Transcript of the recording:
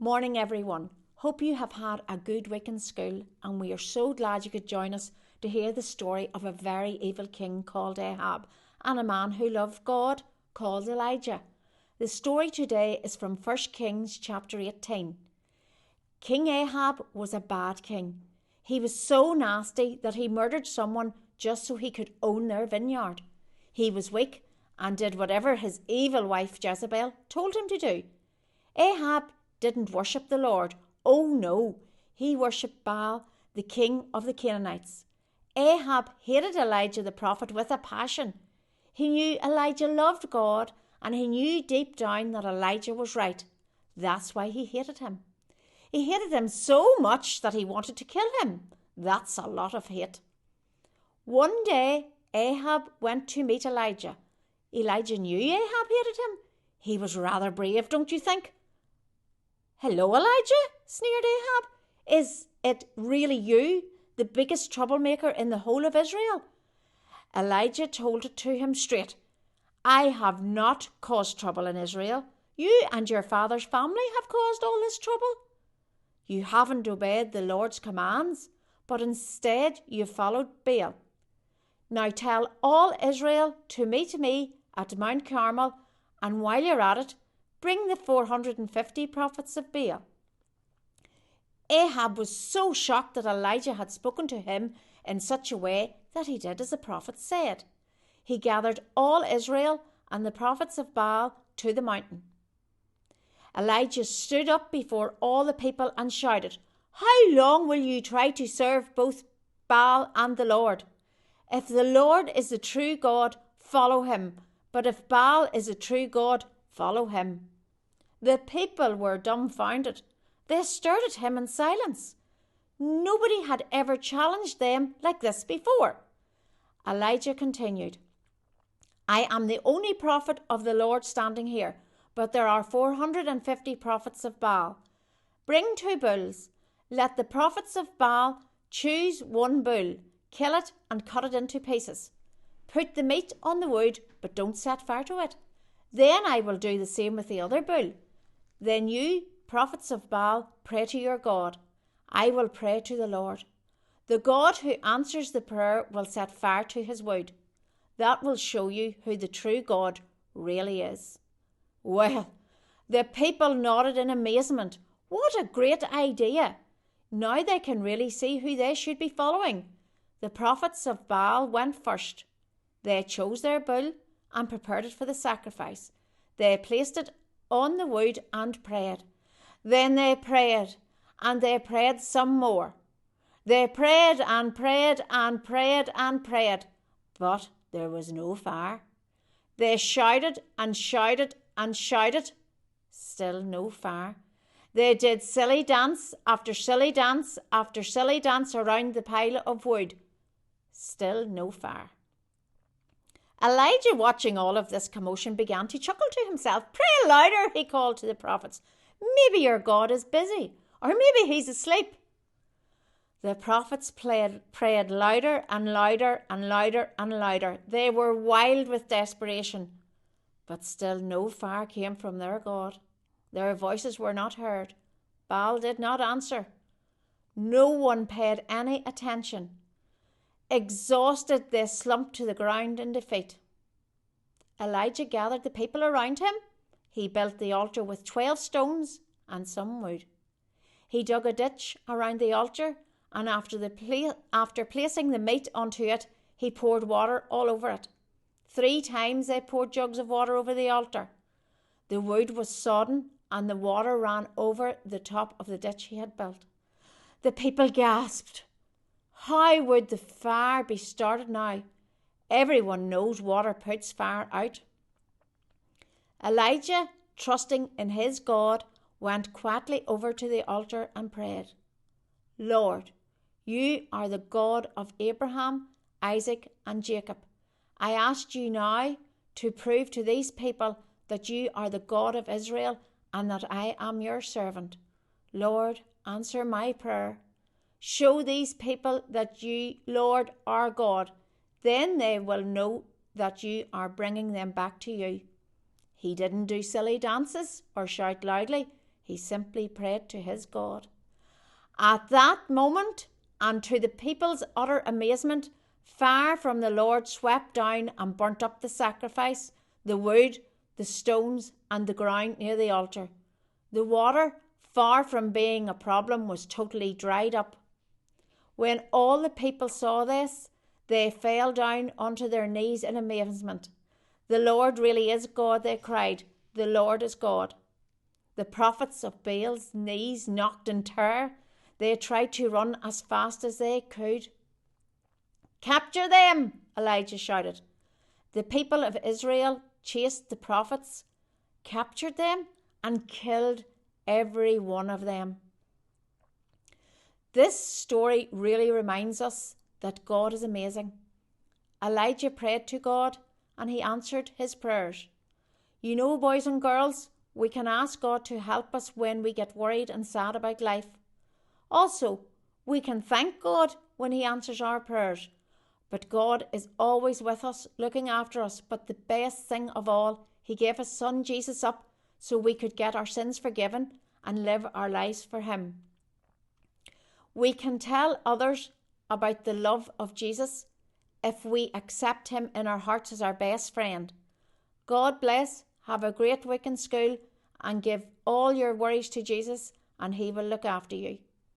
Morning, everyone. Hope you have had a good week in school, and we are so glad you could join us to hear the story of a very evil king called Ahab and a man who loved God called Elijah. The story today is from 1 Kings chapter 18. King Ahab was a bad king. He was so nasty that he murdered someone just so he could own their vineyard. He was weak and did whatever his evil wife Jezebel told him to do. Ahab didn't worship the Lord. Oh no, he worshipped Baal, the king of the Canaanites. Ahab hated Elijah the prophet with a passion. He knew Elijah loved God, and he knew deep down that Elijah was right. That's why he hated him. He hated him so much that he wanted to kill him. That's a lot of hate. One day, Ahab went to meet Elijah. Elijah knew Ahab hated him. He was rather brave, don't you think? "Hello, Elijah," sneered Ahab. "Is it really you, the biggest troublemaker in the whole of Israel?" Elijah told it to him straight. "I have not caused trouble in Israel. You and your father's family have caused all this trouble. You haven't obeyed the Lord's commands, but instead you followed Baal. Now tell all Israel to meet me at Mount Carmel, and while you're at it, bring the 450 prophets of Baal." Ahab was so shocked that Elijah had spoken to him in such a way that he did as the prophet said. He gathered all Israel and the prophets of Baal to the mountain. Elijah stood up before all the people and shouted, "How long will you try to serve both Baal and the Lord? If the Lord is the true God, follow him. But if Baal is the true God, follow him." The people were dumbfounded. They stared at him in silence. Nobody had ever challenged them like this before. Elijah continued, "I am the only prophet of the Lord standing here, but there are 450 prophets of Baal. Bring 2 bulls. Let the prophets of Baal choose 1 bull, kill it and cut it into pieces. Put the meat on the wood, but don't set fire to it. Then I will do the same with the other bull. Then you, prophets of Baal, pray to your God. I will pray to the Lord. The God who answers the prayer will set fire to his wood. That will show you who the true God really is." Well, the people nodded in amazement. What a great idea! Now they can really see who they should be following. The prophets of Baal went first. They chose their bull and prepared it for the sacrifice. They placed it on the wood and prayed. Then they prayed, and they prayed some more. They prayed and prayed and prayed and prayed, but there was no fire. They shouted and shouted and shouted, still no fire. They did silly dance after silly dance after silly dance around the pile of wood, still no fire. Elijah, watching all of this commotion, began to chuckle to himself. "Pray louder," he called to the prophets. "Maybe your God is busy, or maybe he's asleep." The prophets prayed louder and louder and louder and louder. They were wild with desperation, but still no fire came from their God. Their voices were not heard. Baal did not answer. No one paid any attention. Exhausted, they slumped to the ground in defeat. Elijah gathered the people around him. He built the altar with 12 stones and some wood. He dug a ditch around the altar, and after placing the meat onto it, he poured water all over it. 3 times they poured jugs of water over the altar. The wood was sodden, and the water ran over the top of the ditch he had built. The people gasped. How would the fire be started now? Everyone knows water puts fire out. Elijah, trusting in his God, went quietly over to the altar and prayed. "Lord, you are the God of Abraham, Isaac, and Jacob. I ask you now to prove to these people that you are the God of Israel and that I am your servant. Lord, answer my prayer. Show these people that you, Lord, are God. Then they will know that you are bringing them back to you." He didn't do silly dances or shout loudly. He simply prayed to his God. At that moment, and to the people's utter amazement, fire from the Lord swept down and burnt up the sacrifice, the wood, the stones, and the ground near the altar. The water, far from being a problem, was totally dried up. When all the people saw this, they fell down onto their knees in amazement. The Lord really is God, they cried. The Lord is God. The prophets of Baal's knees knocked in terror. They tried to run as fast as they could. Capture them, Elijah shouted. The people of Israel chased the prophets, captured them, and killed every one of them. This story really reminds us that God is amazing. Elijah prayed to God and he answered his prayers. You know, boys and girls, we can ask God to help us when we get worried and sad about life. Also, we can thank God when he answers our prayers. But God is always with us, looking after us. But the best thing of all, he gave his son Jesus up so we could get our sins forgiven and live our lives for him. We can tell others about the love of Jesus if we accept him in our hearts as our best friend. God bless, have a great week in school, and give all your worries to Jesus, and he will look after you.